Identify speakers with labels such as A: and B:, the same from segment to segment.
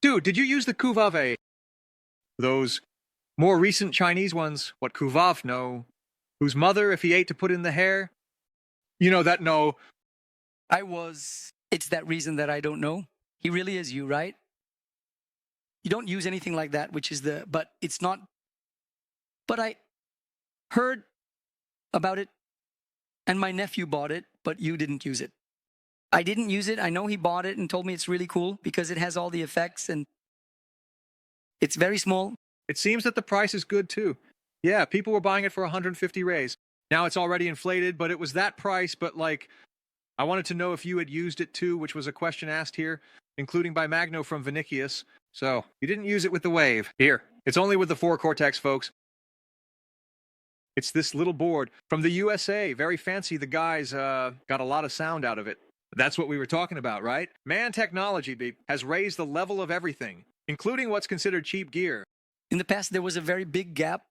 A: Dude, did you use the kuvave? Those more recent Chinese ones, what kuvav know, whose mother, if he ate to put in the hair? You know that no.
B: It's that reason that I don't know. He really is you, right? You don't use anything like that, but it's not. But I heard about it, and my nephew bought it, but you didn't use it. I didn't use it. I know he bought it and told me it's really cool because it has all the effects and it's very small.
A: It seems that the price is good too. Yeah, people were buying it for 150 rays. Now it's already inflated, but it was that price. But like, I wanted to know if you had used it too, which was a question asked here, including by Magno from Vinicius. So you didn't use it with the wave. Here, it's only with the 4 Cortex, folks. It's this little board from the USA. Very fancy. The guys got a lot of sound out of it. That's what we were talking about, right? Man, technology has raised the level of everything, including what's considered cheap gear.
B: In the past, there was a very big gap,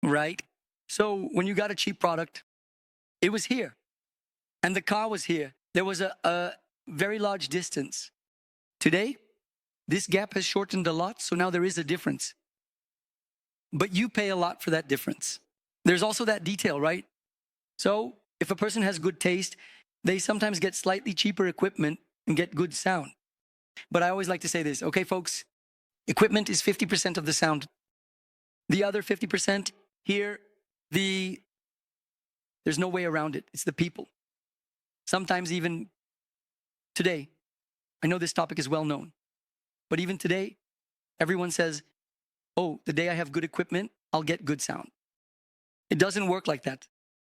B: right? So when you got a cheap product, it was here. And the car was here. There was a very large distance. Today, this gap has shortened a lot, so now there is a difference. But you pay a lot for that difference. There's also that detail, right? So if a person has good taste, they sometimes get slightly cheaper equipment and get good sound. But I always like to say this, okay, folks, equipment is 50% of the sound. The other 50% here, there's no way around it. It's the people. Sometimes even today, I know this topic is well known, but even today, everyone says, oh, the day I have good equipment, I'll get good sound. It doesn't work like that.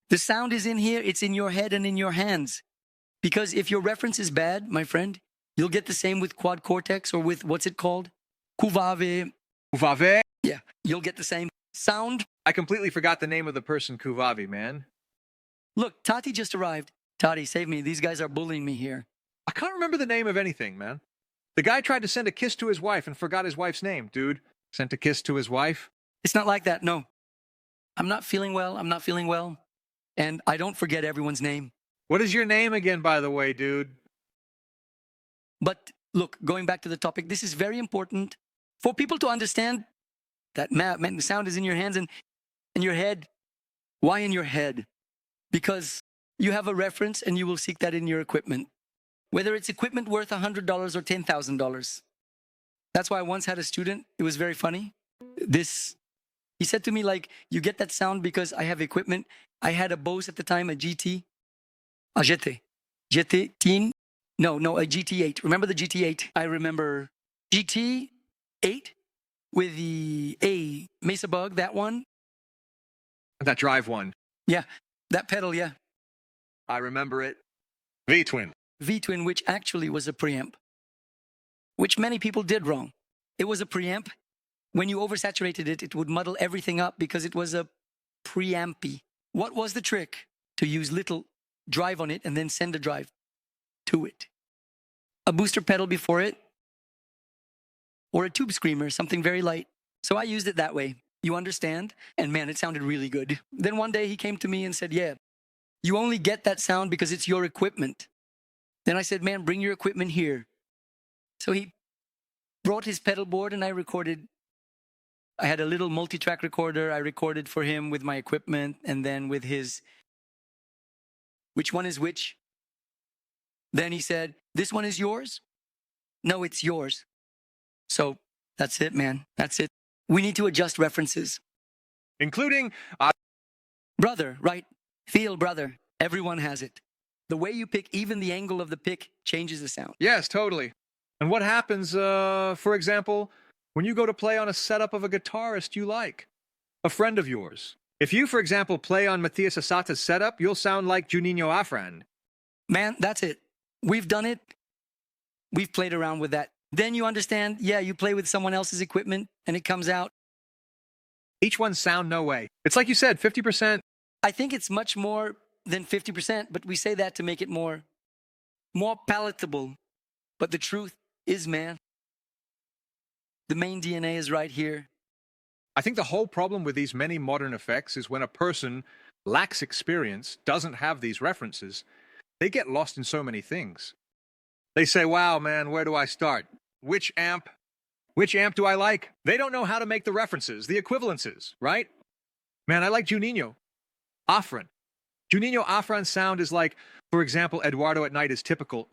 B: The sound is in here, it's in your head and in your hands. Because if your reference is bad, my friend, you'll get the same with quad cortex or with, what's it called? Kuvave.
A: Kuvave?
B: Yeah, you'll get the same sound.
A: I completely forgot the name of the person, Kuvavi, man.
B: Look, Tati just arrived. Tati, save me. These guys are bullying me here.
A: I can't remember the name of anything, man. The guy tried to send a kiss to his wife and forgot his wife's name, dude. Sent a kiss to his wife?
B: It's not like that, no. I'm not feeling well. And I don't forget everyone's name.
A: What is your name again, by the way, dude?
B: But look, going back to the topic, this is very important for people to understand that the sound is in your hands and in your head. Why in your head? Because you have a reference and you will seek that in your equipment. Whether it's equipment worth $100 or $10,000. That's why I once had a student, it was very funny. He said to me, like, you get that sound because I have equipment. I had a Bose at the time, a GT. A GT8. No, a GT8. Remember the GT8? I remember GT8 with the A Mesa Bug, that one.
A: That drive one.
B: Yeah, that pedal, yeah.
A: I remember it. V-Twin.
B: V-Twin, which actually was a preamp, which many people did wrong. It was a preamp. When you oversaturated it, it would muddle everything up because it was a preampy. What was the trick? To use little drive on it and then send a drive to it. A booster pedal before it, or a tube screamer, something very light. So I used it that way. You understand? And man, it sounded really good. Then one day he came to me and said, yeah, you only get that sound because it's your equipment. Then I said, man, bring your equipment here. So he brought his pedal board and I recorded. I had a little multi-track recorder. I recorded for him with my equipment and then with his, which one is which? Then he said, this one is yours? No, it's yours. So that's it, man. That's it. We need to adjust references.
A: Including...
B: brother, right? Feel, brother. Everyone has it. The way you pick, even the angle of the pick changes the sound.
A: Yes, totally. And what happens, for example, when you go to play on a setup of a guitarist you like, a friend of yours? If you, for example, play on Mateus Asata's setup, you'll sound like Juninho Afram.
B: Man, that's it. We've done it. We've played around with that. Then you understand, yeah, you play with someone else's equipment and it comes out.
A: Each one sound no way. It's like you said, 50%.
B: I think it's much more than 50%, but we say that to make it more palatable. But the truth is, man, the main DNA is right here.
A: I think the whole problem with these many modern effects is when a person lacks experience, doesn't have these references, they get lost in so many things. They say, wow, man, where do I start? which amp do I like? They don't know how to make the references, the equivalences, right? Man, I like Juninho. Afram. Juninho Afran's sound is like, for example, Eduardo at Night is typical.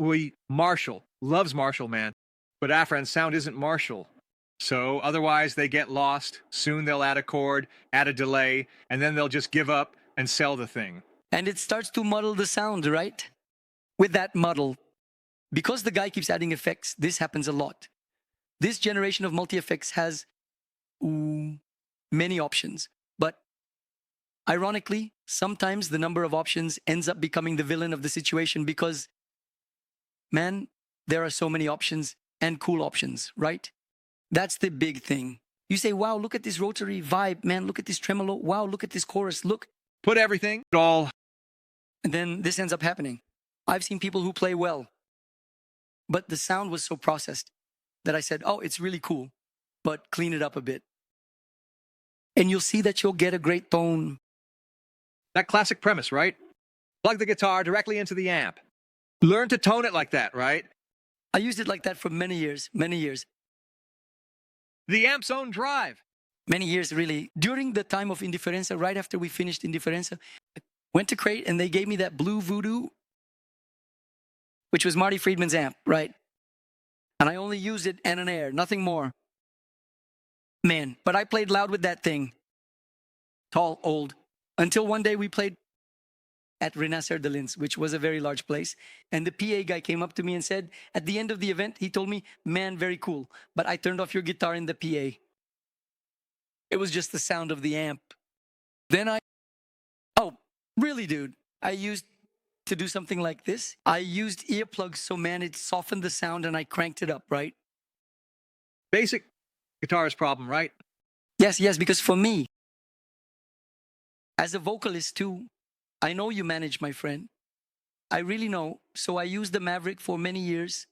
A: Marshall. Loves Marshall, man. But Afran's sound isn't Marshall. So otherwise they get lost. Soon they'll add a chord, add a delay, and then they'll just give up and sell the thing.
B: And it starts to muddle the sound, right? With that muddle, because the guy keeps adding effects, this happens a lot. This generation of multi-effects has many options. But ironically, sometimes the number of options ends up becoming the villain of the situation because, man, there are so many options and cool options, right? That's the big thing. You say, wow, look at this rotary vibe, man, look at this tremolo. Wow, look at this chorus, look.
A: Put everything, all.
B: And then this ends up happening. I've seen people who play well, but the sound was so processed that I said, oh, it's really cool, but clean it up a bit. And you'll see that you'll get a great tone.
A: That classic premise, right? Plug the guitar directly into the amp. Learn to tone it like that, right?
B: I used it like that for many years, many years.
A: The amp's own drive.
B: Many years, really. During the time of Indiferenza, right after we finished Indiferenza, I went to Crate and they gave me that blue Voodoo, which was Marty Friedman's amp, right? And I only used it and an air, nothing more. Man, but I played loud with that thing. Tall, old. Until one day we played at Renasser de Lins, which was a very large place. And the PA guy came up to me and said, at the end of the event, he told me, man, very cool, but I turned off your guitar in the PA. It was just the sound of the amp. Then oh, really, dude? I used to do something like this. I used earplugs, so man, it softened the sound and I cranked it up, right?
A: Basic guitarist problem, right?
B: Yes, because for me, as a vocalist too, I know you manage, my friend. I really know. So I used the Maverick for many years.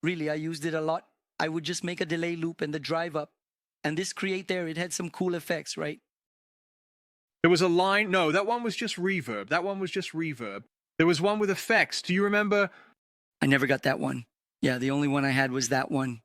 B: Really, I used it a lot. I would just make a delay loop and the drive up. And this Create there, it had some cool effects, right?
A: There was a line. No, that one was just reverb. There was one with effects. Do you remember?
B: I never got that one. Yeah, the only one I had was that one.